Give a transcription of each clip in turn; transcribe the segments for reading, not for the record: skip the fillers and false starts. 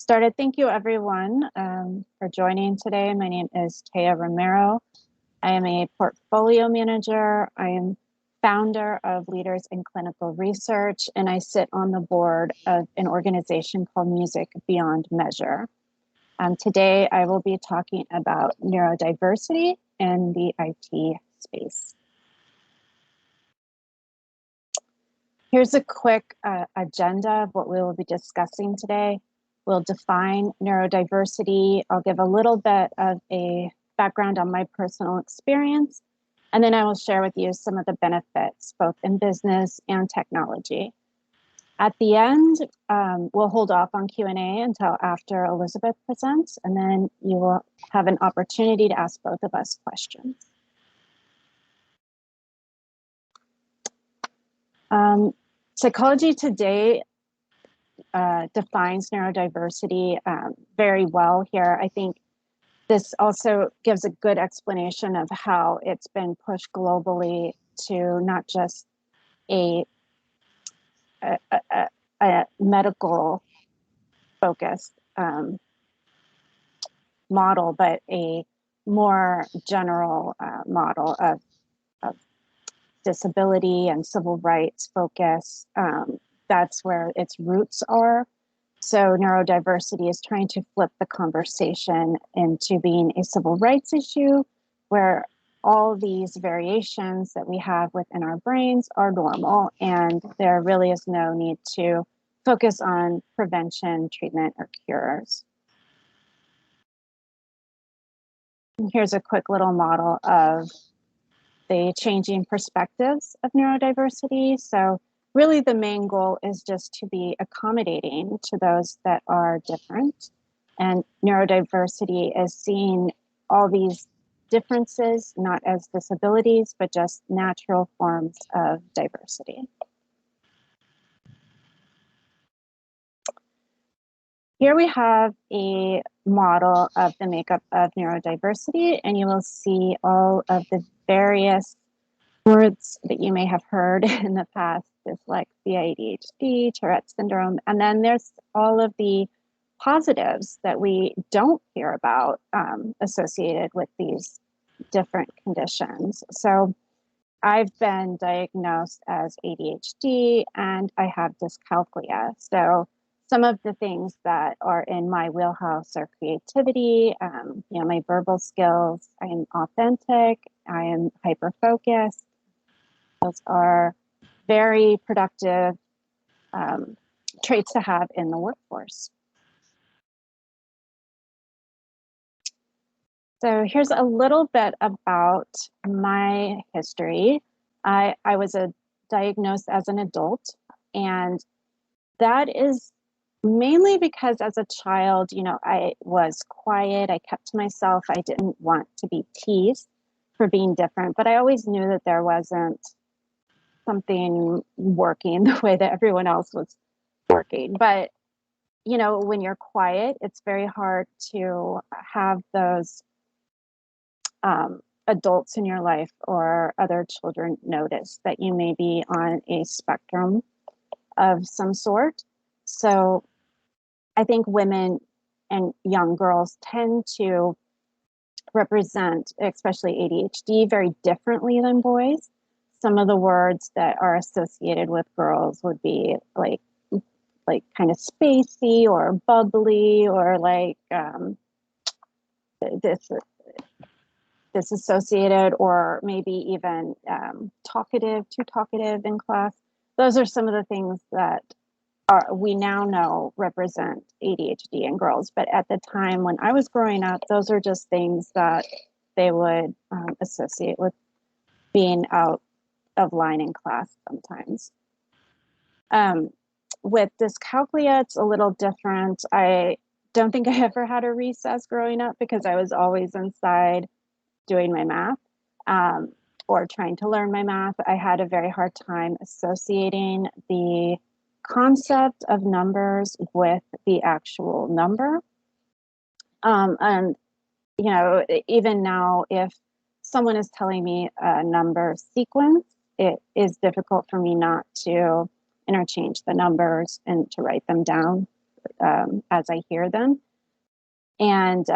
started. Thank you everyone for joining today. My name is Romero. I am a portfolio manager. I am founder of Leaders in Clinical Research, and I sit on the board of an organization called Music Beyond Measure. Today, I will be talking about neurodiversity in the IT space. Here's a quick agenda of what we will be discussing today. We'll define neurodiversity. I'll give a little bit of a background on my personal experience, and then I will share with you some of the benefits, both in business and technology. At the end, we'll hold off on Q&A until after Elisabeth presents, and then you will have an opportunity to ask both of us questions. Psychology Today defines neurodiversity very well here. I think this also gives a good explanation of how it's been pushed globally to not just a medical focused model, but a more general model of disability and civil rights focus. That's where its roots are. So neurodiversity is trying to flip the conversation into being a civil rights issue where all these variations that we have within our brains are normal, and there really is no need to focus on prevention, treatment, or cures. And here's a quick little model of the changing perspectives of neurodiversity. So really the main goal is just to be accommodating to those that are different. And neurodiversity is seeing all these differences, not as disabilities, but just natural forms of diversity. Here we have a model of the makeup of neurodiversity, and you will see all of the various words that you may have heard in the past, dyslexia, ADHD, Tourette syndrome, and then there's all of the positives that we don't hear about associated with these different conditions. So I've been diagnosed as ADHD and I have dyscalculia. So some of the things that are in my wheelhouse are creativity, my verbal skills. I am authentic. I am hyper-focused. Those are very productive traits to have in the workforce. So here's a little bit about my history. I was diagnosed as an adult, and that is mainly because as a child, I was quiet, I kept to myself, I didn't want to be teased for being different, but I always knew that there wasn't something working the way that everyone else was working. But, when you're quiet, it's very hard to have those adults in your life or other children notice that you may be on a spectrum of some sort. So I think women and young girls tend to represent, especially ADHD, very differently than boys. Some of the words that are associated with girls would be like kind of spacey or bubbly or like disassociated, or maybe even too talkative in class. Those are some of the things that we now know represent ADHD in girls. But at the time when I was growing up, those are just things that they would associate with being out of line in class sometimes. With dyscalculia, it's a little different. I don't think I ever had a recess growing up because I was always inside doing my math or trying to learn my math. I had a very hard time associating the concept of numbers with the actual number. And, even now, if someone is telling me a number sequence, it is difficult for me not to interchange the numbers and to write them down. as I hear them. And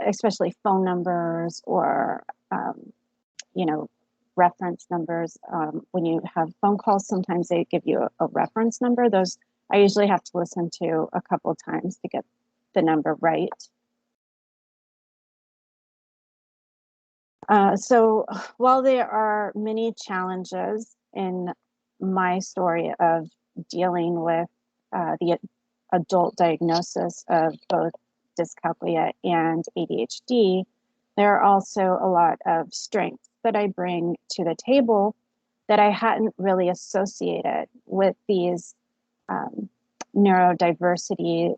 especially phone numbers or, you know, reference numbers. When you have phone calls, sometimes they give you a reference number. Those I usually have to listen to a couple of times to get the number right. So while there are many challenges in my story of dealing with the adult diagnosis of both dyscalculia and ADHD, there are also a lot of strengths that I bring to the table that I hadn't really associated with these neurodiversity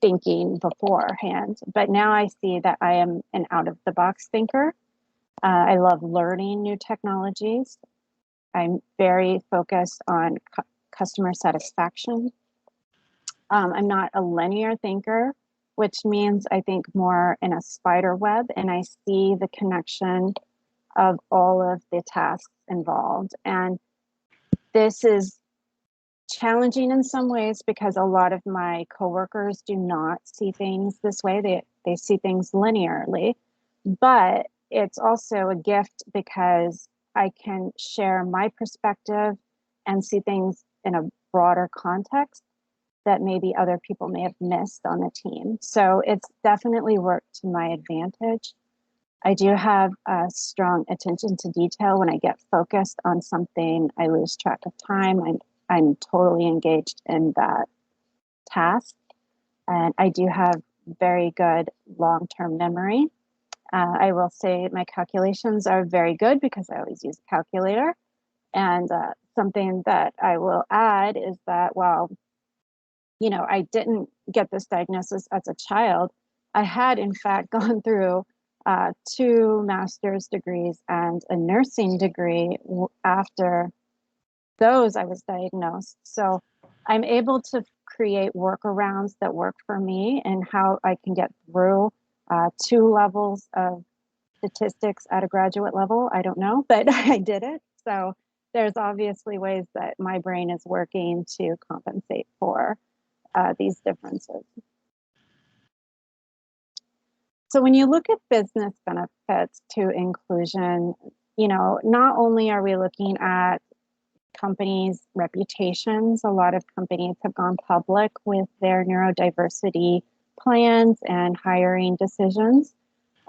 thinking beforehand. But now I see that I am an out of the box thinker. I love learning new technologies. I'm very focused on customer satisfaction. I'm not a linear thinker, which means I think more in a spider web and I see the connection of all of the tasks involved. And this is challenging in some ways because a lot of my coworkers do not see things this way. They see things linearly, but it's also a gift because I can share my perspective and see things in a broader context that maybe other people may have missed on the team. So it's definitely worked to my advantage. I do have a strong attention to detail. When I get focused on something, I lose track of time. I'm totally engaged in that task. And I do have very good long-term memory. I will say my calculations are very good because I always use a calculator. And something that I will add is that while, you know, I didn't get this diagnosis as a child, I had in fact gone through 2 master's degrees and a nursing degree after those I was diagnosed. So I'm able to create workarounds that work for me and how I can get through 2 levels of statistics at a graduate level. I don't know, but I did it. So there's obviously ways that my brain is working to compensate for these differences. So when you look at business benefits to inclusion, you know, not only are we looking at companies' reputations, a lot of companies have gone public with their neurodiversity plans and hiring decisions.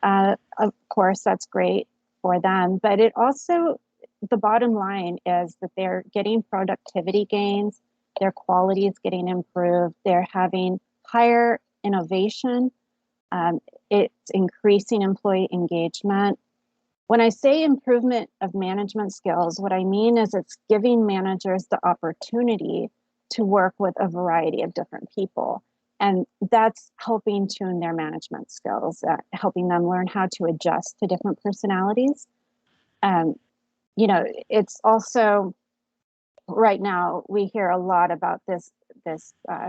Of course, that's great for them, but it also, the bottom line is that they're getting productivity gains, their quality is getting improved, they're having higher innovation, it's increasing employee engagement. When I say improvement of management skills, what I mean is it's giving managers the opportunity to work with a variety of different people. And that's helping tune their management skills, helping them learn how to adjust to different personalities. You know, it's also right now we hear a lot about this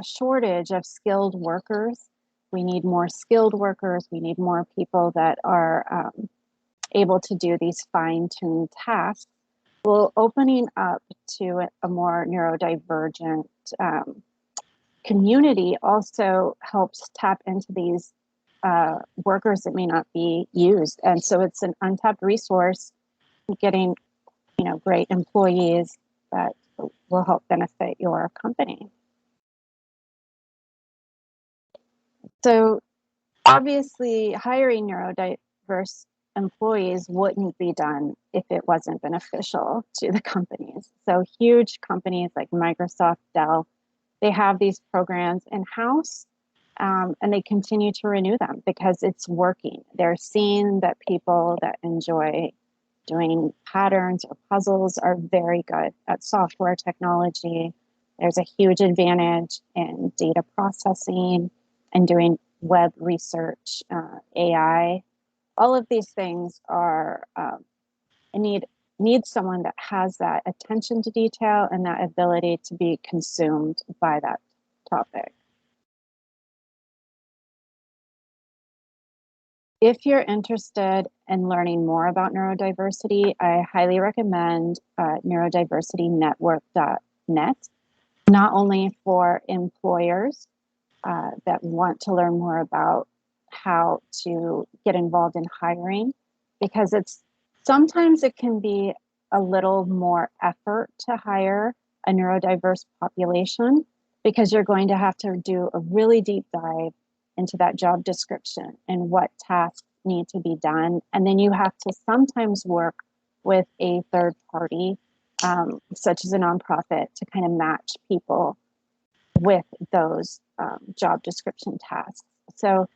shortage of skilled workers. We need more skilled workers. We need more people that are able to do these fine-tuned tasks. Well, opening up to a more neurodivergent community also helps tap into these workers that may not be used. And so it's an untapped resource, getting, you know, great employees that will help benefit your company. So obviously hiring neurodiverse employees wouldn't be done if it wasn't beneficial to the companies. So huge companies like Microsoft, Dell, they have these programs in-house and they continue to renew them because it's working. They're seeing that people that enjoy doing patterns or puzzles are very good at software technology. There's a huge advantage in data processing and doing web research, AI. All of these things are need someone that has that attention to detail and that ability to be consumed by that topic. If you're interested in learning more about neurodiversity, I highly recommend neurodiversitynetwork.net, not only for employers, that want to learn more about how to get involved in hiring, because sometimes it can be a little more effort to hire a neurodiverse population, because you're going to have to do a really deep dive into that job description and what tasks need to be done. And then you have to sometimes work with a third party, such as a nonprofit, to kind of match people with those job description tasks. So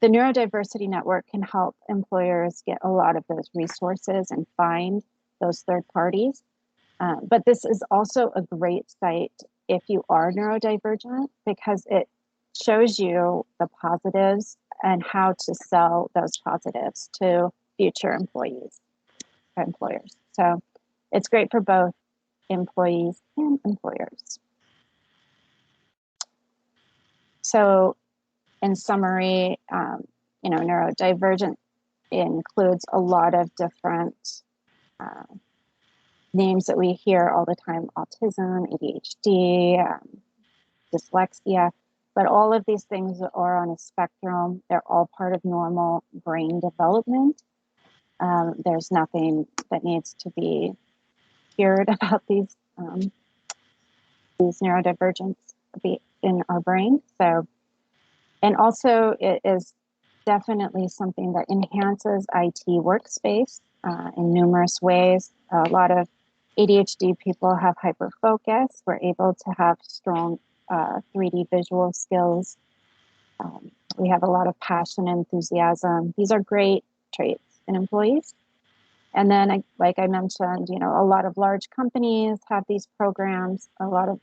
the Neurodiversity Network can help employers get a lot of those resources and find those third parties. But this is also a great site if you are neurodivergent, because it shows you the positives and how to sell those positives to future employers. So it's great for both employees and employers. So in summary, neurodivergent includes a lot of different names that we hear all the time: autism, ADHD, dyslexia. But all of these things are on a spectrum. They're all part of normal brain development. There's nothing that needs to be feared about these neurodivergence in our brain. So, and also it is definitely something that enhances IT workspace in numerous ways. A lot of ADHD people have hyperfocus. We're able to have strong 3D visual skills. We have a lot of passion and enthusiasm. These are great traits in employees. And then, like I mentioned, a lot of large companies have these programs. A lot of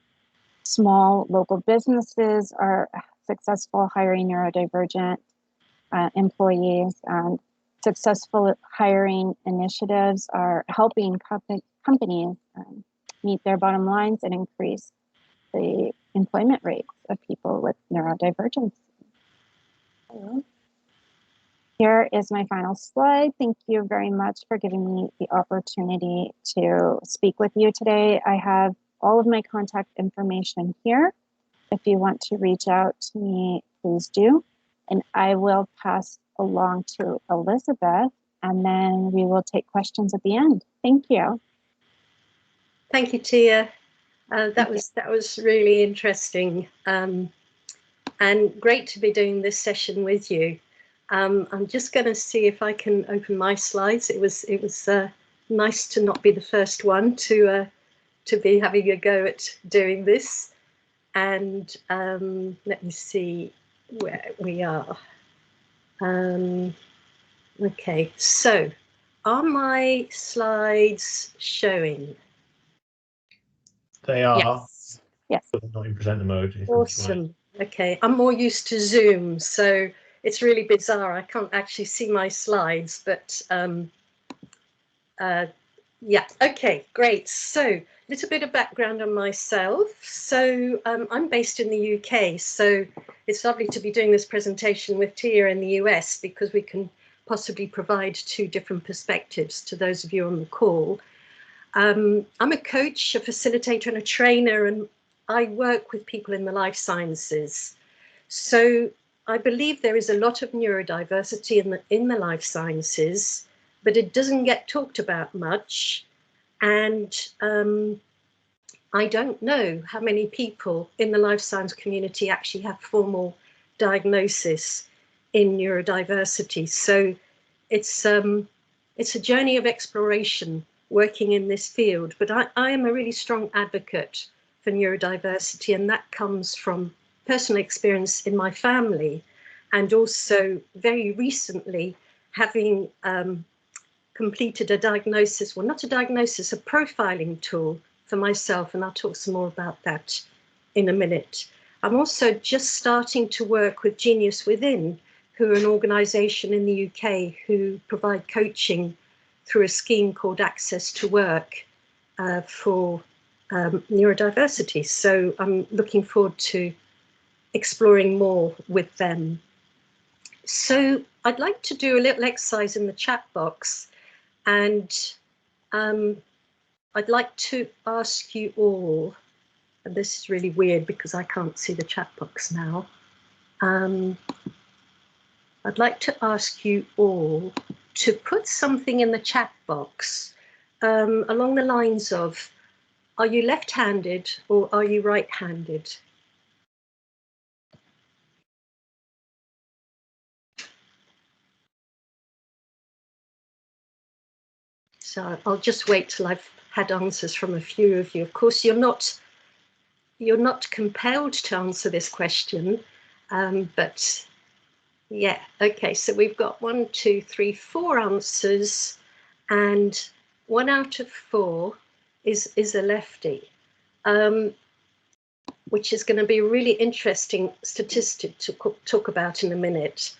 small local businesses are successful hiring neurodivergent employees, and successful hiring initiatives are helping companies meet their bottom lines and increase the employment rates of people with neurodivergence. Here is my final slide. Thank you very much for giving me the opportunity to speak with you today. I have all of my contact information here. If you want to reach out to me, please do. And I will pass along to Elisabeth, and then we will take questions at the end. Thank you. Thank you, Tia. That was really interesting, and great to be doing this session with you. I'm just going to see if I can open my slides. It was nice to not be the first one to be having a go at doing this. And let me see where we are. Okay, so are my slides showing? They are. Yes. Yes. Not in presenter mode. Awesome. Okay, I'm more used to Zoom, so it's really bizarre. I can't actually see my slides, but yeah. Okay, great. So a little bit of background on myself. So I'm based in the UK, so it's lovely to be doing this presentation with Tia in the US, because we can possibly provide two different perspectives to those of you on the call. I'm a coach, a facilitator, and a trainer, and I work with people in the life sciences. So I believe there is a lot of neurodiversity in the life sciences, but it doesn't get talked about much. And I don't know how many people in the life science community actually have formal diagnosis in neurodiversity. So it's a journey of exploration working in this field, but I am a really strong advocate for neurodiversity, and that comes from personal experience in my family, and also very recently having completed a diagnosis, well, not a diagnosis, a profiling tool for myself, and I'll talk some more about that in a minute. I'm also just starting to work with Genius Within, who are an organisation in the UK who provide coaching through a scheme called Access to Work for neurodiversity. So I'm looking forward to exploring more with them. So I'd like to do a little exercise in the chat box, and I'd like to ask you all, and this is really weird because I can't see the chat box now. I'd like to ask you all to put something in the chat box along the lines of, are you left-handed or are you right-handed? So I'll just wait till I've had answers from a few of you. Of course, you're not compelled to answer this question, but yeah, okay. So we've got 1, 2, 3, 4 answers, and 1 out of 4 is a lefty, which is going to be a really interesting statistic to talk about in a minute.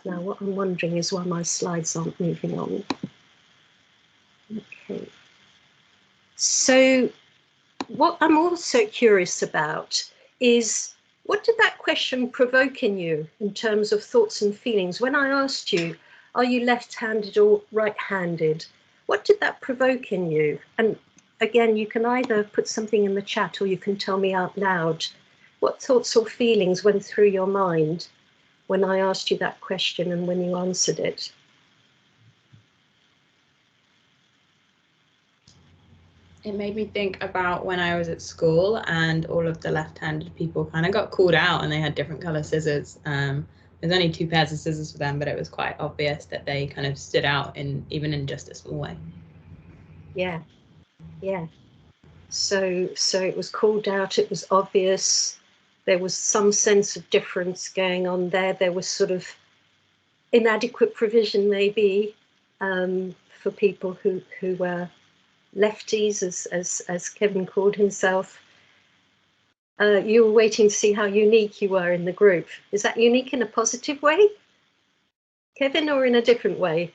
Now, what I'm wondering is why my slides aren't moving on. Okay. So what I'm also curious about is, what did that question provoke in you in terms of thoughts and feelings? When I asked you, are you left-handed or right-handed? What did that provoke in you? And again, you can either put something in the chat or you can tell me out loud. What thoughts or feelings went through your mind when I asked you that question and when you answered it? It made me think about when I was at school and all of the left-handed people kind of got called out and they had different color scissors. There's only 2 pairs of scissors for them, but it was quite obvious that they kind of stood out even in just a small way. Yeah, yeah. So it was called out, it was obvious, there was some sense of difference going on there. There was sort of inadequate provision maybe for people who were lefties, as Kevin called himself. You were waiting to see how unique you were in the group. Is that unique in a positive way, Kevin, or in a different way?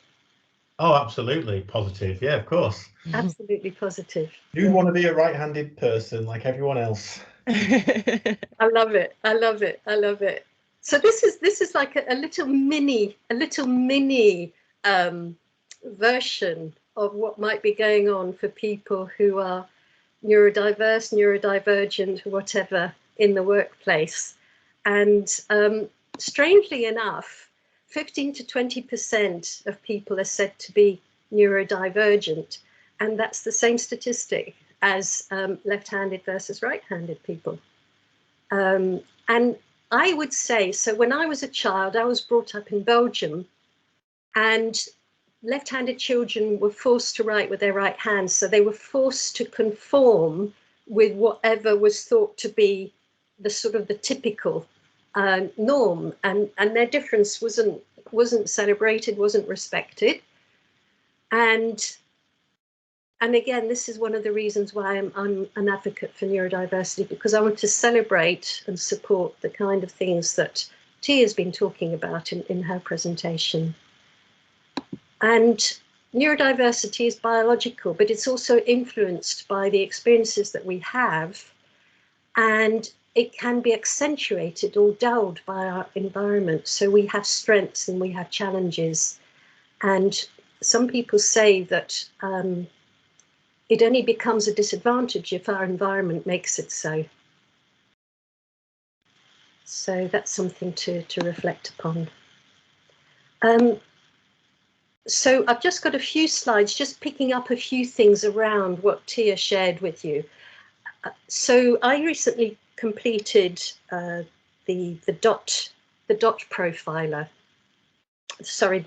Oh, absolutely positive. Yeah, of course. Absolutely positive. You'd want to be a right-handed person like everyone else. I love it. I love it. I love it. So this is like a little mini version of what might be going on for people who are neurodiverse, neurodivergent, whatever, in the workplace. And strangely enough, 15 to 20% of people are said to be neurodivergent, and that's the same statistic as left-handed versus right-handed people. And I would say, so when I was a child, I was brought up in Belgium, and left-handed children were forced to write with their right hand, so they were forced to conform with whatever was thought to be the sort of the typical norm, and their difference wasn't celebrated, wasn't respected. And again, this is one of the reasons why I'm an advocate for neurodiversity, because I want to celebrate and support the kind of things that Tia has been talking about in her presentation. And neurodiversity is biological, but it's also influenced by the experiences that we have, and it can be accentuated or dulled by our environment. So we have strengths and we have challenges. And some people say that it only becomes a disadvantage if our environment makes it so. So that's something to reflect upon. So I've just got a few slides, just picking up a few things around what Tia shared with you. So I recently completed the dot profiler. Sorry,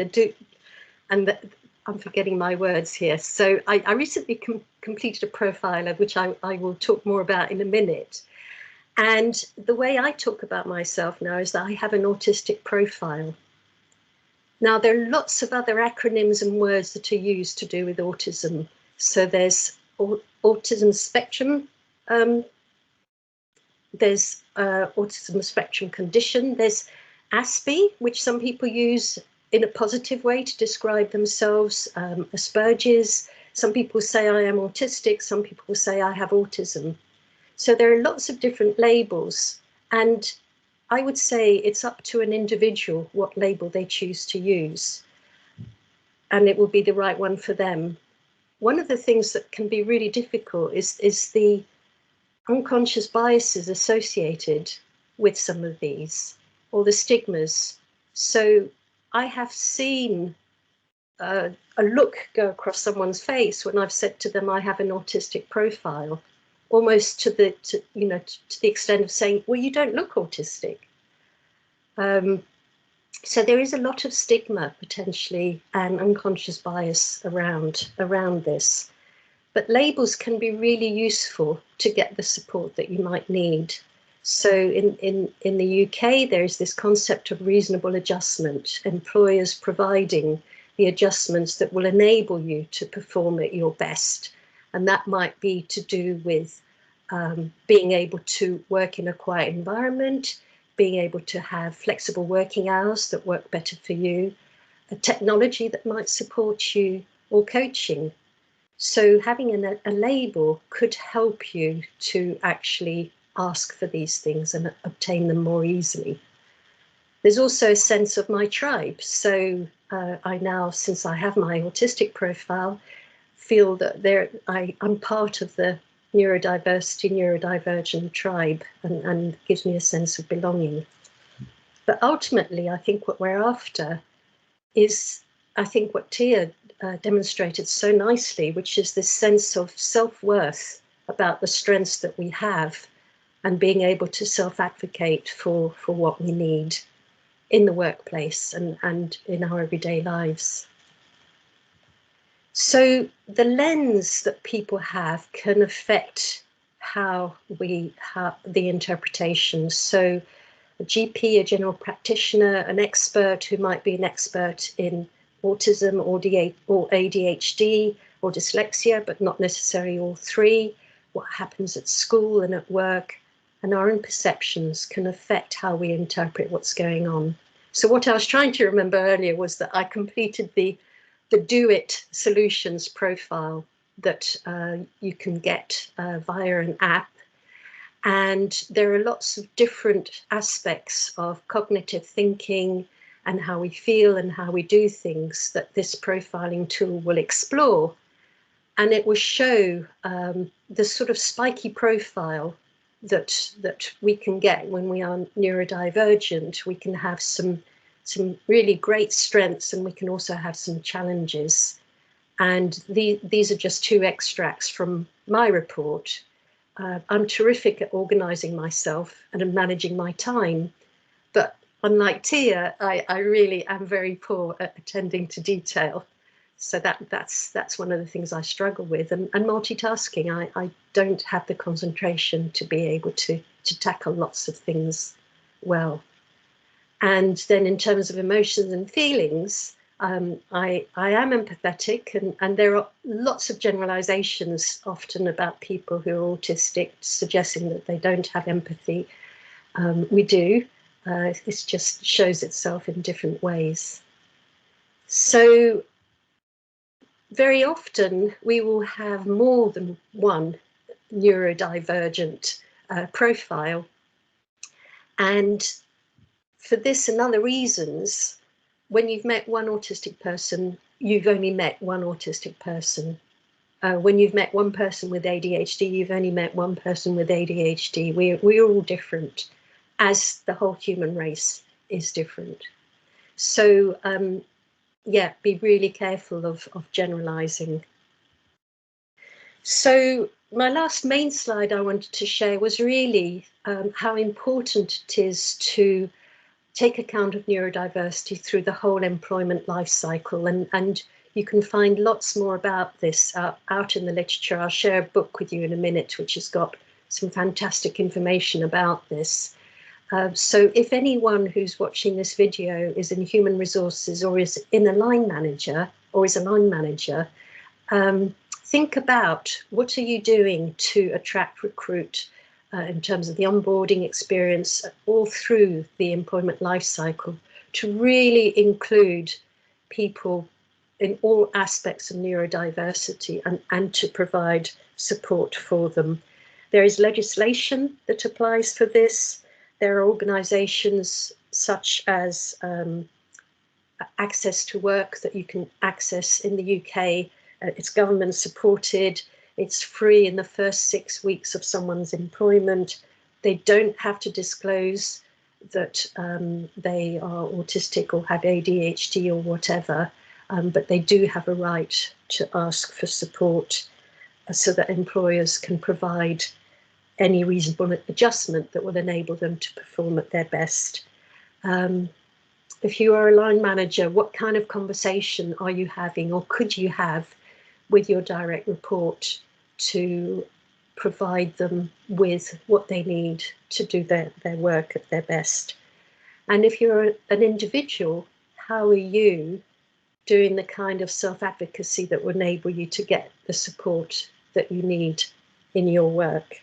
I'm forgetting my words here. So I recently completed a profiler, which I will talk more about in a minute. And the way I talk about myself now is that I have an autistic profile. Now, there are lots of other acronyms and words that are used to do with autism. So there's autism spectrum, there's autism spectrum condition, there's ASPI, which some people use in a positive way to describe themselves, Asperger's. Some people say I am autistic, some people say I have autism. So there are lots of different labels, and I would say it's up to an individual what label they choose to use, and it will be the right one for them. One of the things that can be really difficult is the unconscious biases associated with some of these. or the stigmas. So I have seen a look go across someone's face when I've said to them I have an autistic profile, almost to the extent of saying, well, you don't look autistic. So there is a lot of stigma potentially and unconscious bias around this. But labels can be really useful to get the support that you might need. So in the UK, there's this concept of reasonable adjustment, employers providing the adjustments that will enable you to perform at your best. And that might be to do with being able to work in a quiet environment, being able to have flexible working hours that work better for you, a technology that might support you, or coaching. So having a label could help you to actually ask for these things and obtain them more easily. There's also a sense of my tribe. So I now, since I have my autistic profile, feel that I'm part of the neurodiversity, neurodivergent tribe, and gives me a sense of belonging. But ultimately, I think what we're after is, I think what Tia demonstrated so nicely, which is this sense of self-worth about the strengths that we have and being able to self-advocate for what we need in the workplace and in our everyday lives. So the lens that people have can affect how the interpretation. So a GP, a general practitioner, an expert who might be an expert in autism or ADHD or dyslexia, but not necessarily all three, what happens at school and at work, and our own perceptions can affect how we interpret what's going on. So what I was trying to remember earlier was that I completed the Do It Solutions profile that you can get via an app. And there are lots of different aspects of cognitive thinking and how we feel and how we do things that this profiling tool will explore. And it will show the sort of spiky profile that we can get when we are neurodivergent. We can have some really great strengths, and we can also have some challenges. And these are just two extracts from my report. I'm terrific at organising myself and managing my time, but unlike Tia, I really am very poor at attending to detail. So that's one of the things I struggle with, and multitasking. I don't have the concentration to be able to tackle lots of things well. And then in terms of emotions and feelings, I am empathetic, and there are lots of generalizations often about people who are autistic, suggesting that they don't have empathy. We do. It just shows itself in different ways. So very often we will have more than one neurodivergent profile. And for this and other reasons, when you've met one autistic person, you've only met one autistic person. When you've met one person with ADHD, you've only met one person with ADHD. We're all different, as the whole human race is different. So yeah, be really careful of generalizing. So my last main slide I wanted to share was really how important it is to take account of neurodiversity through the whole employment life cycle. And you can find lots more about this out in the literature. I'll share a book with you in a minute, which has got some fantastic information about this. So if anyone who's watching this video is in human resources or is in a line manager or is a line manager, think about what are you doing to attract, recruit in terms of the onboarding experience all through the employment life cycle to really include people in all aspects of neurodiversity and to provide support for them. There is legislation that applies for this. There are organisations such as Access to Work that you can access in the UK. It's government supported. It's free in the first 6 weeks of someone's employment. They don't have to disclose that they are autistic or have ADHD or whatever, but they do have a right to ask for support so that employers can provide any reasonable adjustment that will enable them to perform at their best. If you are a line manager, what kind of conversation are you having, or could you have, with your direct report to provide them with what they need to do their work at their best? And if you're an individual, how are you doing the kind of self-advocacy that will enable you to get the support that you need in your work?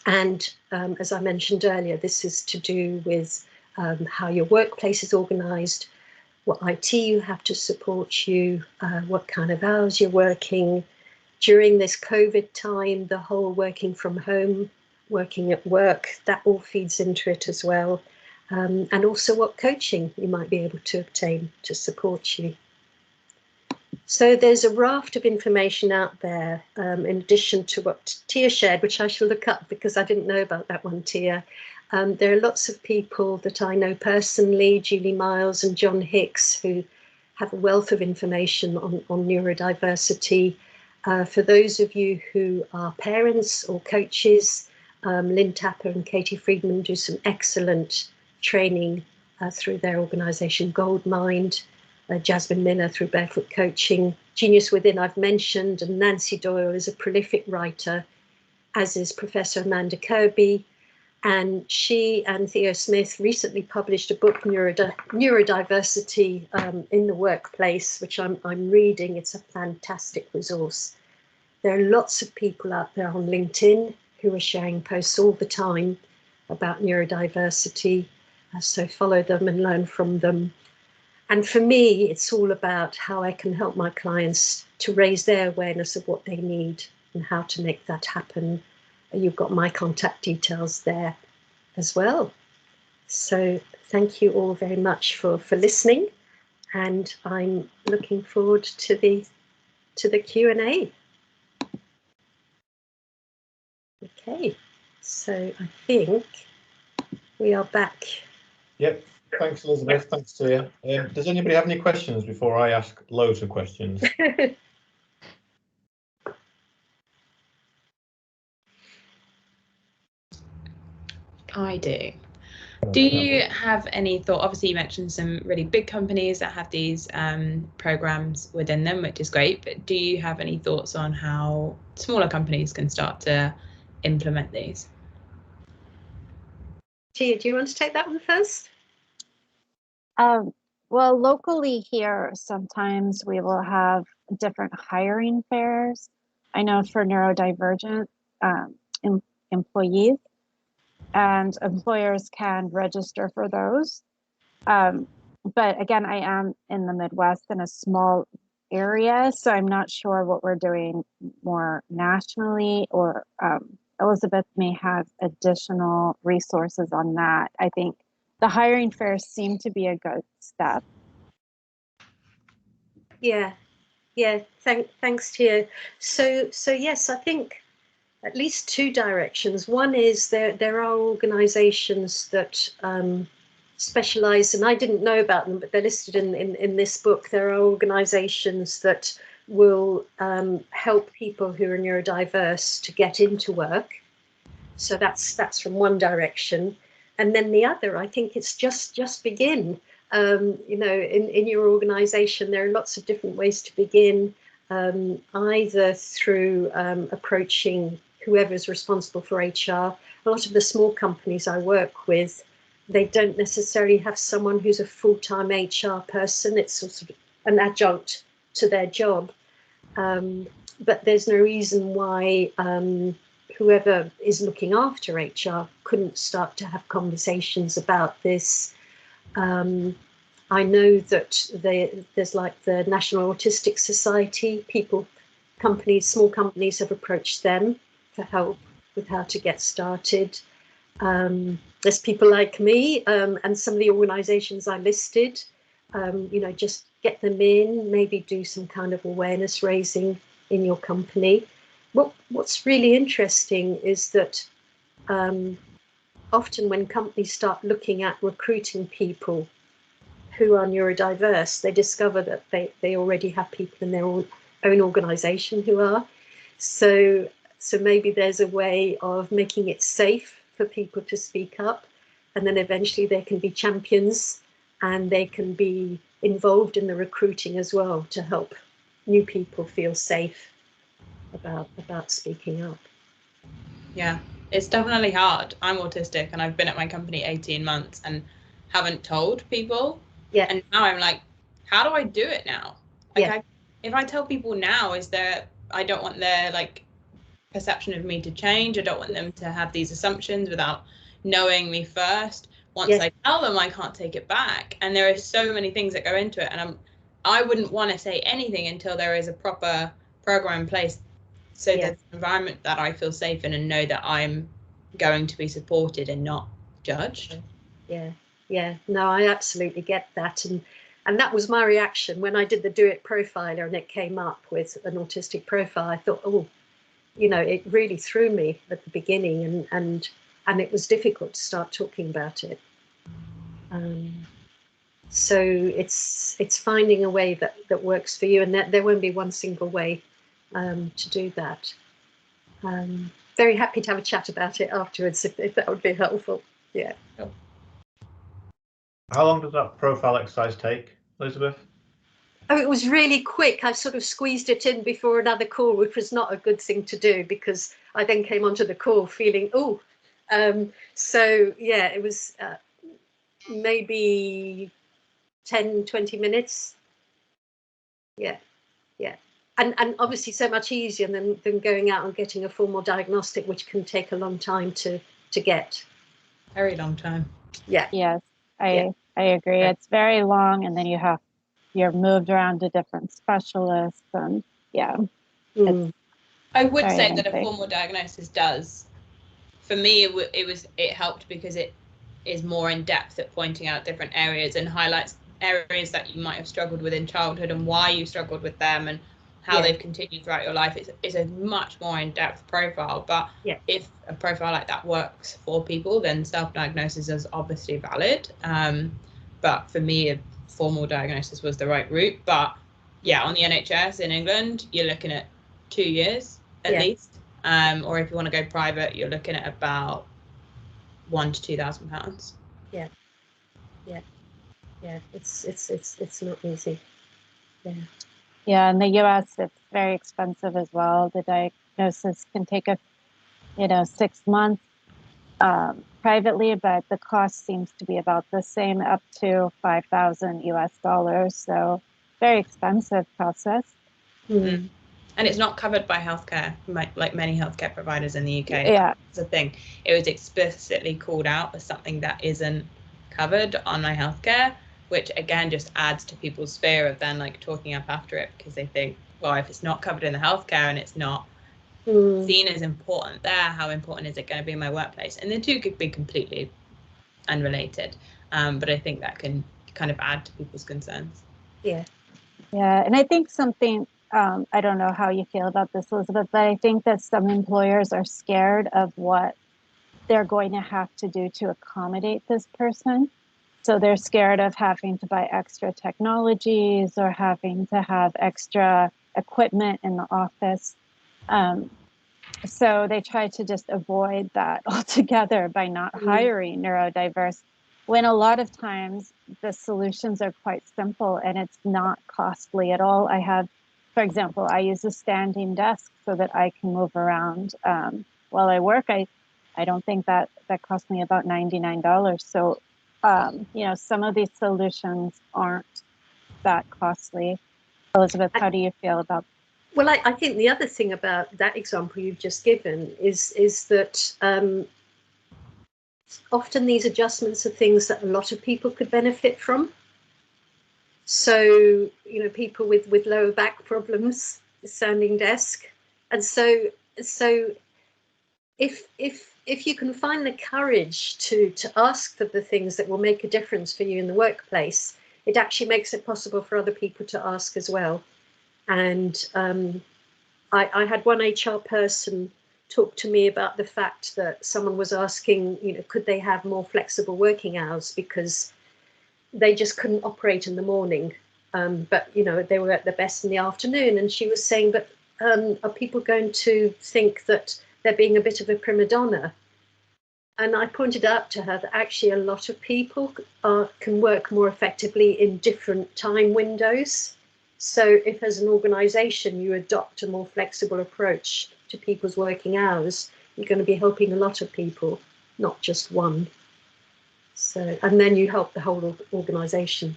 And as I mentioned earlier, this is to do with how your workplace is organised, what IT you have to support you, what kind of hours you're working. During this COVID time, the whole working from home, working at work, that all feeds into it as well. And also what coaching you might be able to obtain to support you. So there's a raft of information out there, in addition to what Tia shared, which I shall look up because I didn't know about that one, Tia. There are lots of people that I know personally, Julie Miles and John Hicks, who have a wealth of information on neurodiversity. For those of you who are parents or coaches, Lynn Tapper and Katie Friedman do some excellent training through their organisation Goldmind. Jasmine Miller through Barefoot Coaching. Genius Within I've mentioned, and Nancy Doyle is a prolific writer, as is Professor Amanda Kirby. And she and Theo Smith recently published a book, Neurodiversity in the Workplace, which I'm reading. It's a fantastic resource. There are lots of people out there on LinkedIn who are sharing posts all the time about neurodiversity. So follow them and learn from them. And for me, it's all about how I can help my clients to raise their awareness of what they need and how to make that happen. You've got my contact details there as well. So thank you all very much for listening, and I'm looking forward to the Q&A. Okay, so I think we are back. Yep. Thanks, Elizabeth. Thanks, Tia. Does anybody have any questions before I ask loads of questions? I do. Do you have any thought? Obviously, you mentioned some really big companies that have these programs within them, which is great. But do you have any thoughts on how smaller companies can start to implement these? Tia, do you want to take that one first? Well, locally here, sometimes we will have different hiring fairs. I know for neurodivergent employees, and employers can register for those. But again, I am in the Midwest in a small area, so I'm not sure what we're doing more nationally, or Elisabeth may have additional resources on that. I think the hiring fairs seem to be a good step. Yeah, thanks, Tia. So yes, I think at least two directions. One is there are organizations that specialize, and I didn't know about them, but they're listed in this book. There are organizations that will help people who are neurodiverse to get into work. So that's from one direction. And then the other, I think it's just begin. You know, in your organization, there are lots of different ways to begin, either through approaching whoever's responsible for HR. A lot of the small companies I work with, they don't necessarily have someone who's a full-time HR person. It's sort of an adjunct to their job. But there's no reason why whoever is looking after HR couldn't start to have conversations about this. I know that there's like the National Autistic Society, small companies have approached them for help with how to get started. There's people like me and some of the organizations I listed, you know, just get them in, maybe do some kind of awareness raising in your company. What's really interesting is that often when companies start looking at recruiting people who are neurodiverse, they discover that they already have people in their own organization who are. So maybe there's a way of making it safe for people to speak up, and then eventually there can be champions and they can be involved in the recruiting as well to help new people feel safe about speaking up. Yeah, it's definitely hard. I'm autistic and I've been at my company 18 months and haven't told people. Yeah. And now I'm like, how do I do it now? Like, Yeah. if I tell people now, I don't want their like perception of me to change. I don't want them to have these assumptions without knowing me first. Once I tell them, I can't take it back. And there are so many things that go into it. And I wouldn't want to say anything until there is a proper program in place, so that the environment that I feel safe in and know that I'm going to be supported and not judged. Yeah. No, I absolutely get that. And that was my reaction when I did the Do It profiler and it came up with an autistic profile. I thought, oh, it really threw me at the beginning, and it was difficult to start talking about it. So it's finding a way that works for you, and that there won't be one single way to do that. Very happy to have a chat about it afterwards if that would be helpful. Yeah. How long does that profile exercise take, Elisabeth? Oh, it was really quick. I sort of squeezed it in before another call, which was not a good thing to do because I then came onto the call feeling, so yeah, it was maybe 10, 20 minutes. Yeah. And obviously so much easier than going out and getting a formal diagnostic, which can take a long time to get. Very long time. Yeah. Yes, I agree. It's very long, and then you're moved around to different specialists, and I would say lengthy. that a formal diagnosis does. For me, it helped because it is more in depth at pointing out different areas and highlights areas that you might have struggled with in childhood and why you struggled with them and how they've continued throughout your life. It's a much more in-depth profile, but if a profile like that works for people, then self-diagnosis is obviously valid. But for me, a formal diagnosis was the right route. But yeah, on the NHS in England, you're looking at 2 years at least. Or if you want to go private, you're looking at about £1,000 to £2,000. Yeah. It's not easy. Yeah, in the US, it's very expensive as well. The diagnosis can take 6 months privately, but the cost seems to be about the same, up to $5,000 US. So very expensive process. Mm-hmm. And it's not covered by healthcare, like many healthcare providers in the UK. Yeah, that's the thing. It was explicitly called out as something that isn't covered on my healthcare, which again just adds to people's fear of then like talking up after it, because they think, well, if it's not covered in the healthcare and it's not seen as important there, how important is it going to be in my workplace? And the two could be completely unrelated, but I think that can kind of add to people's concerns. Yeah, and I think something, I don't know how you feel about this, Elisabeth, but I think that some employers are scared of what they're going to have to do to accommodate this person. So they're scared of having to buy extra technologies or having to have extra equipment in the office. So they try to just avoid that altogether by not hiring neurodiverse, when a lot of times the solutions are quite simple and it's not costly at all. For example, I use a standing desk so that I can move around while I work. I don't think that cost me about $99. So, some of these solutions aren't that costly. Elisabeth, how do you feel about that? Well, I think the other thing about that example you've just given is that often these adjustments are things that a lot of people could benefit from. So, people with lower back problems, standing desk. And so if you can find the courage to ask for the things that will make a difference for you in the workplace, it actually makes it possible for other people to ask as well. And I had one HR person talked to me about the fact that someone was asking, could they have more flexible working hours because they just couldn't operate in the morning, but they were at their best in the afternoon. And she was saying, but are people going to think that they're being a bit of a prima donna? And I pointed out to her that actually a lot of people can work more effectively in different time windows. So if as an organisation you adopt a more flexible approach to people's working hours, you're going to be helping a lot of people, not just one. So, and then you help the whole organisation.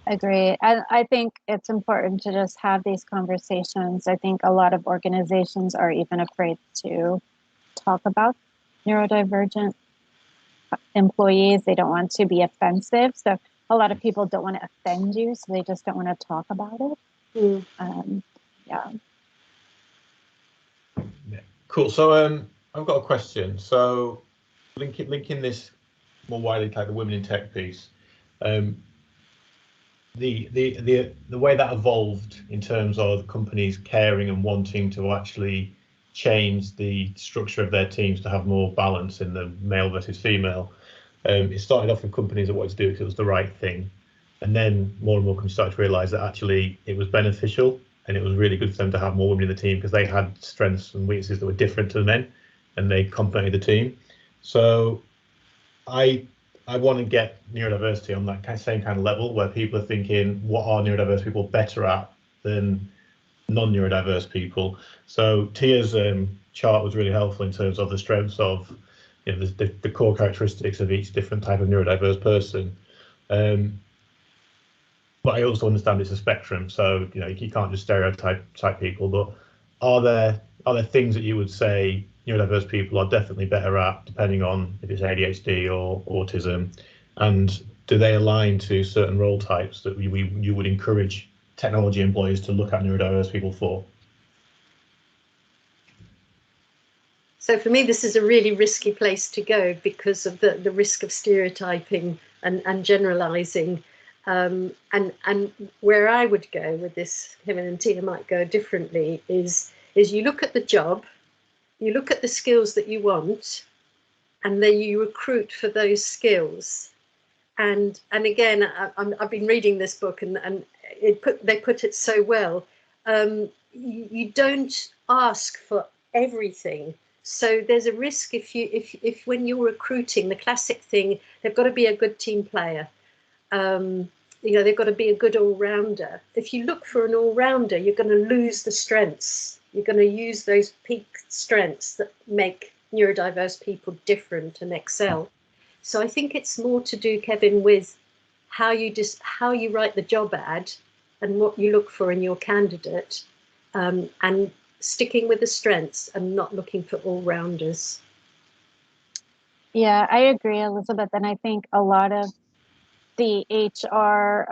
Agree. And I think it's important to just have these conversations. I think a lot of organizations are even afraid to talk about neurodivergent employees. They don't want to be offensive. So a lot of people don't want to offend you, so they just don't want to talk about it. Yeah. Cool. So I've got a question. So linking this more widely to like the women in tech piece, the way that evolved in terms of companies caring and wanting to actually change the structure of their teams to have more balance in the male versus female. It started off with companies that wanted to do it because it was the right thing, and then more and more companies started to realise that actually it was beneficial and it was really good for them to have more women in the team because they had strengths and weaknesses that were different to the men, and they complemented the team. So I want to get neurodiversity on that same kind of level where people are thinking, what are neurodiverse people better at than non-neurodiverse people? So Tia's chart was really helpful in terms of the strengths of the core characteristics of each different type of neurodiverse person. But I also understand it's a spectrum, so you can't just stereotype people. But are there things that you would say neurodiverse people are definitely better at, depending on if it's ADHD or autism, and do they align to certain role types that you would encourage technology employees to look at neurodiverse people for? So for me, this is a really risky place to go because of the risk of stereotyping and generalizing. And where I would go with this, Kevin and Tia might go differently, is you look at the job, you look at the skills that you want, and then you recruit for those skills. And again, I've been reading this book, and they put it so well. You don't ask for everything. So there's a risk if when you're recruiting, the classic thing, they've got to be a good team player. They've got to be a good all-rounder. If you look for an all-rounder, you're going to lose the strengths. You're going to use those peak strengths that make neurodiverse people different and excel. So I think it's more to do, Kevin, with how you write the job ad and what you look for in your candidate, and sticking with the strengths and not looking for all-rounders. Yeah, I agree, Elisabeth. And I think a lot of the HR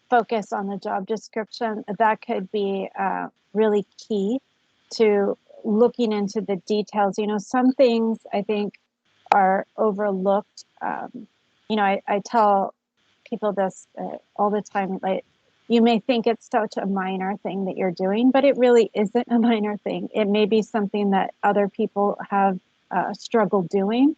focus on the job description, that could be really key to looking into the details. Some things I think are overlooked. I tell people this all the time, like, you may think it's such a minor thing that you're doing, but it really isn't a minor thing. It may be something that other people have struggled doing.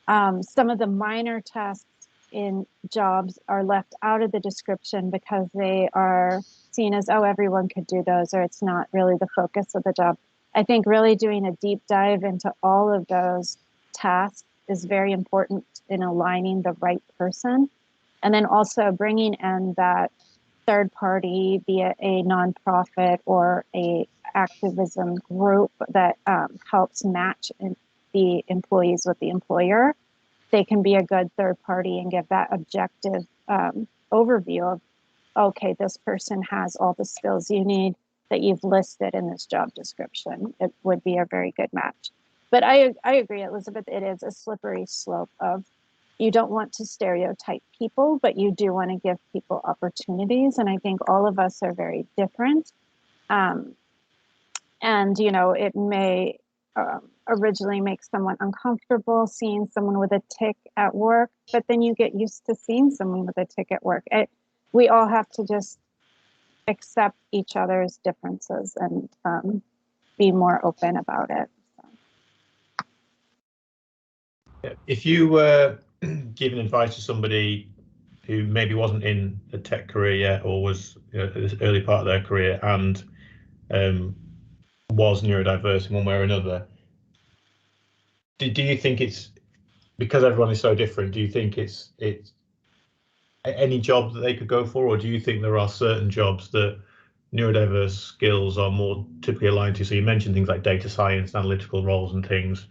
Some of the minor tasks in jobs are left out of the description because they are seen as, oh, everyone could do those, or it's not really the focus of the job. I think really doing a deep dive into all of those tasks is very important in aligning the right person. And then also bringing in that third party, be it a nonprofit or a activism group that helps match the employees with the employer. They can be a good third party and give that objective overview of, okay, this person has all the skills you need that you've listed in this job description. It would be a very good match. But I agree, Elisabeth, it is a slippery slope of, you don't want to stereotype people, but you do want to give people opportunities. And I think all of us are very different. And, it may originally make someone uncomfortable seeing someone with a tic at work, but then you get used to seeing someone with a tic at work. We all have to just accept each other's differences and be more open about it. So. If you were giving advice to somebody who maybe wasn't in a tech career yet, or was at this early part of their career and was neurodiverse in one way or another, do you think it's, because everyone is so different, do you think it's any job that they could go for, or do you think there are certain jobs that neurodiverse skills are more typically aligned to? So you mentioned things like data science, analytical roles and things.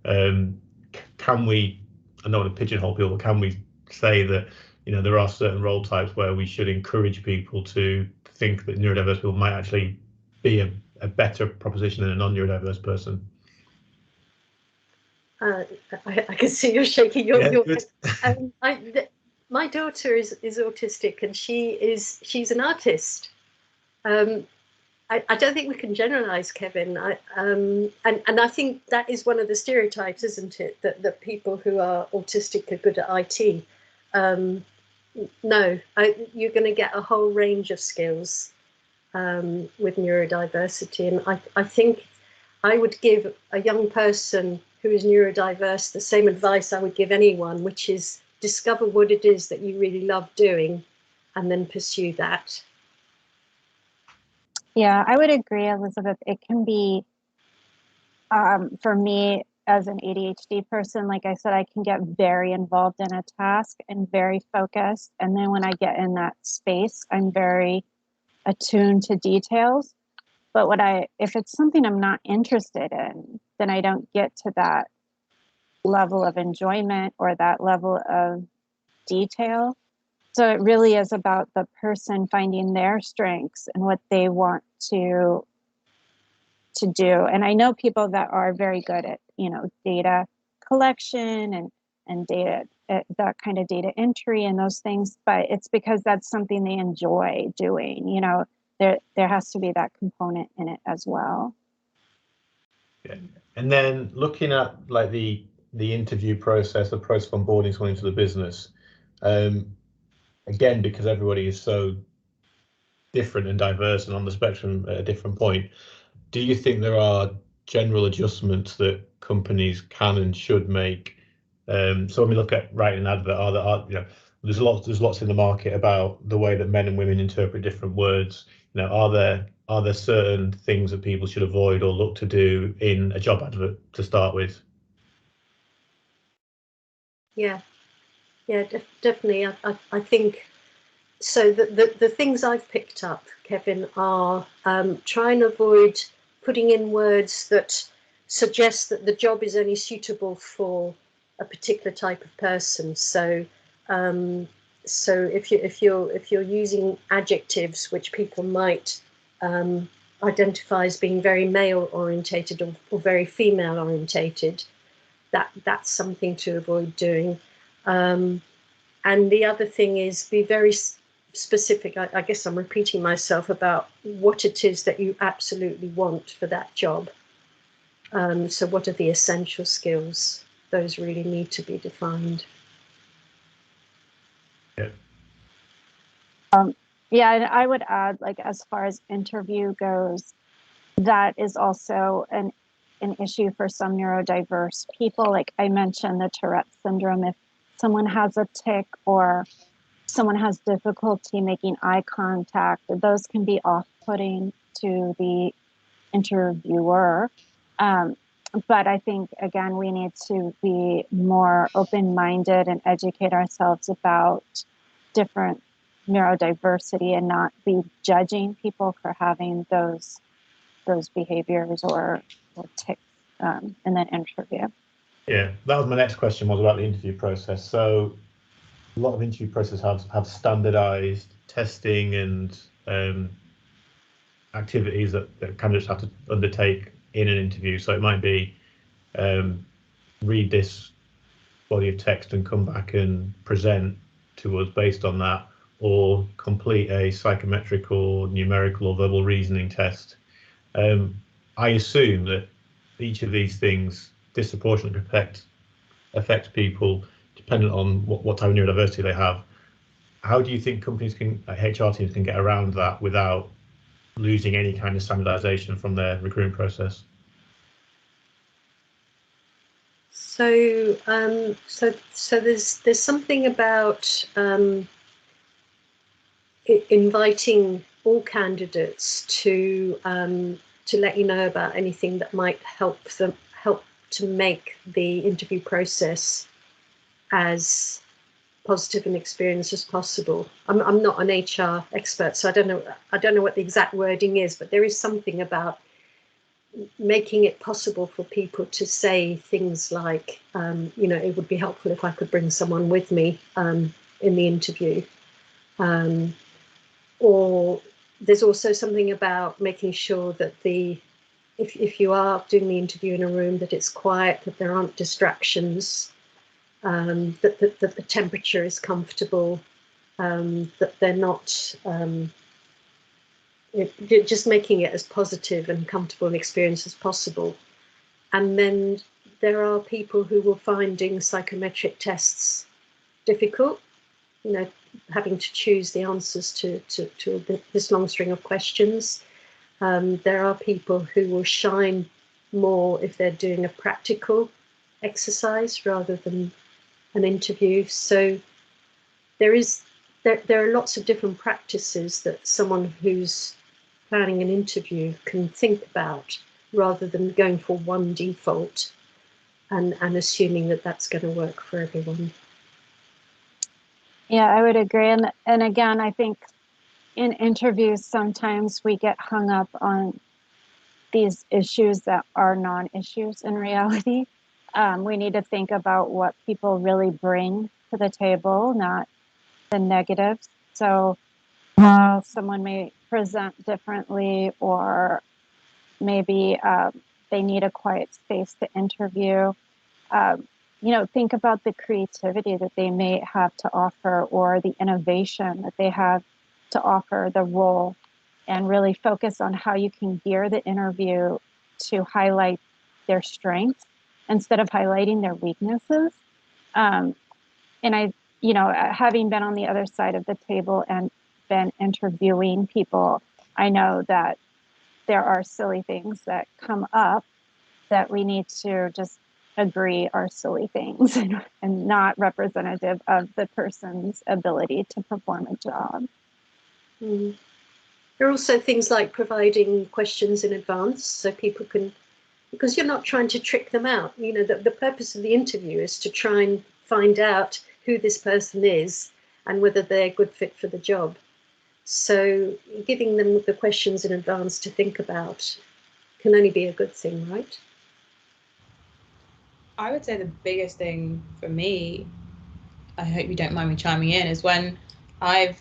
Can we, I don't want to pigeonhole people, but can we say that, you know, there are certain role types where we should encourage people to think that neurodiverse people might actually be a better proposition than a non-neurodiverse person? I can see you're shaking your head. My daughter is autistic, and she's an artist. I don't think we can generalize, Kevin. And I think that is one of the stereotypes, isn't it? That people who are autistic are good at IT. No, you're going to get a whole range of skills with neurodiversity. And I think I would give a young person who is neurodiverse the same advice I would give anyone, which is discover what it is that you really love doing and then pursue that. Yeah, I would agree, Elisabeth. It can be, for me as an ADHD person, like I said, I can get very involved in a task and very focused. And then when I get in that space, I'm very attuned to details. But if it's something I'm not interested in, then I don't get to that level of enjoyment or that level of detail. So it really is about the person finding their strengths and what they want to do. And I know people that are very good at, you know, data collection and data, that kind of data entry and those things, but it's because that's something they enjoy doing. You know, there has to be that component in it as well. Yeah. And then looking at like the interview process, the process of onboarding someone into the business, again, because everybody is so different and diverse and on the spectrum at a different point, do you think there are general adjustments that companies can and should make? So when we look at writing an advert, you know, there's lots in the market about the way that men and women interpret different words. You know, are there certain things that people should avoid or look to do in a job advert to start with? Yeah, definitely. I think so. The things I've picked up, Kevin, are try and avoid putting in words that suggest that the job is only suitable for a particular type of person. So if you're using adjectives which people might identify as being very male orientated or very female orientated, that's something to avoid doing. And the other thing is be very specific. I guess I'm repeating myself about what it is that you absolutely want for that job. So what are the essential skills? Those really need to be defined. Yeah. Yeah, and I would add, like, as far as interview goes, that is also an issue for some neurodiverse people. Like I mentioned, the Tourette syndrome. If someone has a tic or someone has difficulty making eye contact, those can be off-putting to the interviewer. But I think, again, we need to be more open-minded and educate ourselves about different neurodiversity and not be judging people for having those behaviors or tics in that interview. Yeah, that was my next question, was about the interview process. So a lot of interview processes have standardized testing and activities that candidates have to undertake in an interview. So it might be read this body of text and come back and present to us based on that, or complete a psychometric or numerical or verbal reasoning test. I assume that each of these things disproportionately affect people dependent on what type of neurodiversity they have. How do you think companies HR teams can get around that without losing any kind of standardization from their recruitment process? So, so there's something about inviting all candidates to let you know about anything that might help to make the interview process as positive an experience as possible. I'm not an HR expert, so I don't know what the exact wording is, but there is something about making it possible for people to say things like, you know, it would be helpful if I could bring someone with me in the interview. Or there's also something about making sure that if you are doing the interview in a room, that it's quiet, that there aren't distractions, that the temperature is comfortable, that they're not, just making it as positive and comfortable an experience as possible. And then there are people who will find doing psychometric tests difficult, you know, having to choose the answers to this long string of questions. There are people who will shine more if they're doing a practical exercise rather than an interview. So there are lots of different practices that someone who's planning an interview can think about, rather than going for one default and assuming that that's going to work for everyone. Yeah, I would agree. And again, I think in interviews, sometimes we get hung up on these issues that are non-issues in reality. We need to think about what people really bring to the table, not the negatives. So while someone may present differently, or maybe they need a quiet space to interview, you know, think about the creativity that they may have to offer, or the innovation that they have to offer the role, and really focus on how you can gear the interview to highlight their strengths instead of highlighting their weaknesses. And I, you know, having been on the other side of the table and been interviewing people, I know that there are silly things that come up that we need to just agree are silly things and not representative of the person's ability to perform a job. Mm. There are also things like providing questions in advance so people can, because you're not trying to trick them out. You know, the purpose of the interview is to try and find out who this person is and whether they're a good fit for the job. So giving them the questions in advance to think about can only be a good thing, right? I would say the biggest thing for me, I hope you don't mind me chiming in, is when I've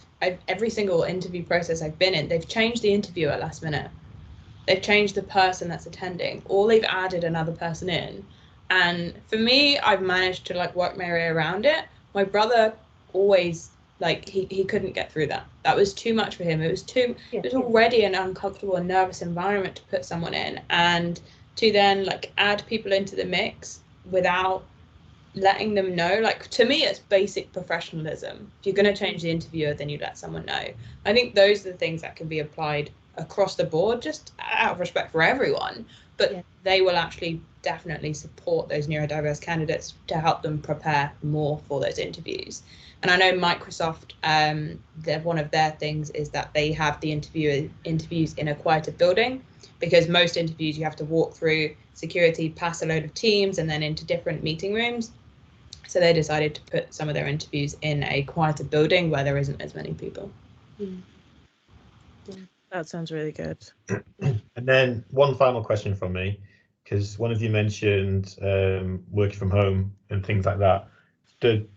every single interview process I've been in, they've changed the interviewer at last minute. They've changed the person that's attending, or they've added another person in. And for me, I've managed to like work my way around it. My brother always, like, he couldn't get through that. That was too much for him. It was already an uncomfortable and nervous environment to put someone in, and to then like add people into the mix without letting them know, like, to me it's basic professionalism. If you're going to change the interviewer, then you let someone know. I think those are the things that can be applied across the board, just out of respect for everyone, but they will actually definitely support those neurodiverse candidates to help them prepare more for those interviews. And I know Microsoft, one of their things is that they have the interviews in a quieter building, because most interviews you have to walk through security, pass a load of teams, and then into different meeting rooms. So they decided to put some of their interviews in a quieter building where there isn't as many people. That sounds really good. And then one final question from me, because one of you mentioned working from home and things like that. Do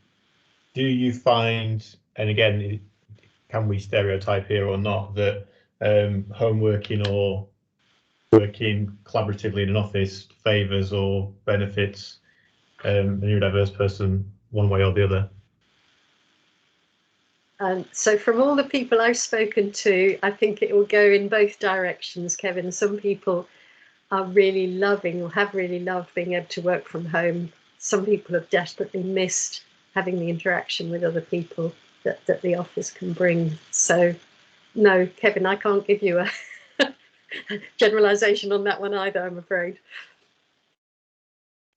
you find, and again, can we stereotype here or not, that home working or working collaboratively in an office favours or benefits a neurodiverse person one way or the other? So from all the people I've spoken to, I think it will go in both directions, Kevin. Some people are really loving, or have really loved, being able to work from home. Some people have desperately missed having the interaction with other people that the office can bring. So no, Kevin, I can't give you generalization on that one either, I'm afraid.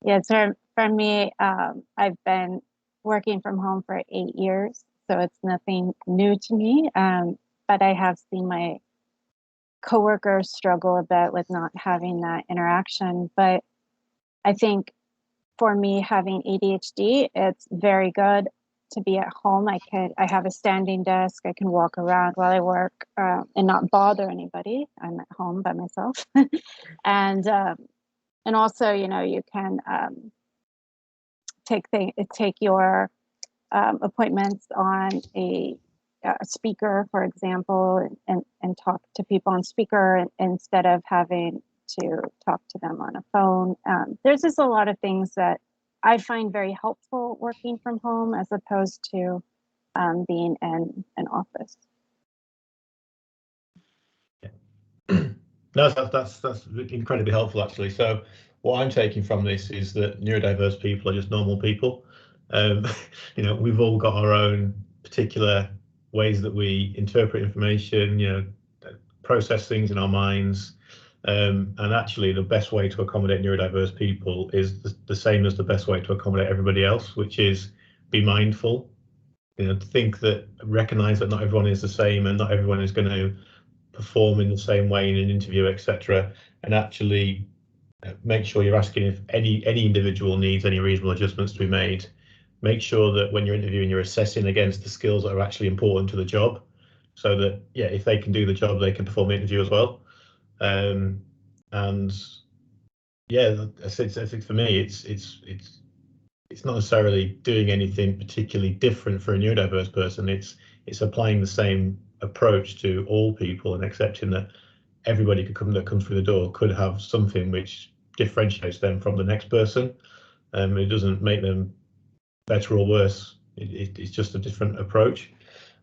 Yeah, so for me, I've been working from home for 8 years, so it's nothing new to me. But I have seen my coworkers struggle a bit with not having that interaction. But I think for me, having ADHD, it's very good to be at home. I have a standing desk. I can walk around while I work and not bother anybody. I'm at home by myself, and also, you know, you can take your appointments on a speaker, for example, and talk to people on speaker instead of having to talk to them on a phone. There's just a lot of things that I find very helpful working from home as opposed to being in an office. No, that's incredibly helpful, actually. So what I'm taking from this is that neurodiverse people are just normal people. You know, we've all got our own particular ways that we interpret information, you know, process things in our minds. And actually, the best way to accommodate neurodiverse people is the same as the best way to accommodate everybody else, which is be mindful. You know, recognize that not everyone is the same, and not everyone is going to perform in the same way in an interview, etc., and actually make sure you're asking if any individual needs any reasonable adjustments to be made. Make sure that when you're interviewing, you're assessing against the skills that are actually important to the job, so that, yeah, if they can do the job, they can perform the interview as well. And yeah, I think for me, it's not necessarily doing anything particularly different for a neurodiverse person. It's applying the same approach to all people and accepting that everybody that comes through the door could have something which differentiates them from the next person. It doesn't make them better or worse. It's just a different approach.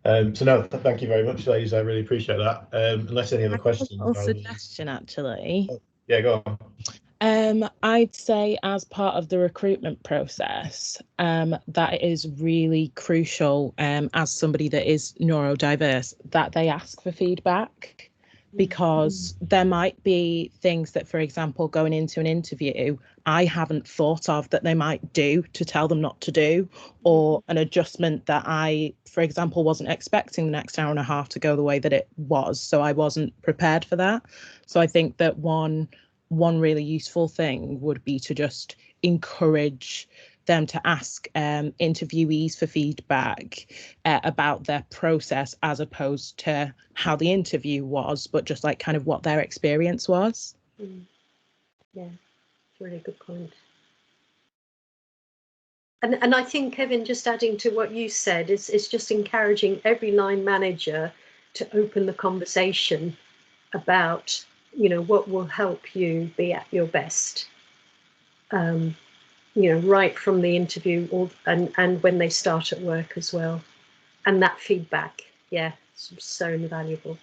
So no, thank you very much, ladies. I really appreciate that. Unless any other questions. A suggestion, actually. Yeah, go on. I'd say as part of the recruitment process, that it is really crucial, as somebody that is neurodiverse, that they ask for feedback, because there might be things that, for example, going into an interview, I haven't thought of that they might do to tell them not to do, or an adjustment that I, for example, wasn't expecting the next hour and a half to go the way that it was. So I wasn't prepared for that. So I think that one really useful thing would be to just encourage them to ask interviewees for feedback about their process, as opposed to how the interview was, but just like kind of what their experience was. Yeah, it's a really good point. And I think, Kevin, just adding to what you said, it's just encouraging every line manager to open the conversation about, you know, what will help you be at your best. You know, right from the interview and when they start at work as well. And that feedback, yeah, it's so invaluable.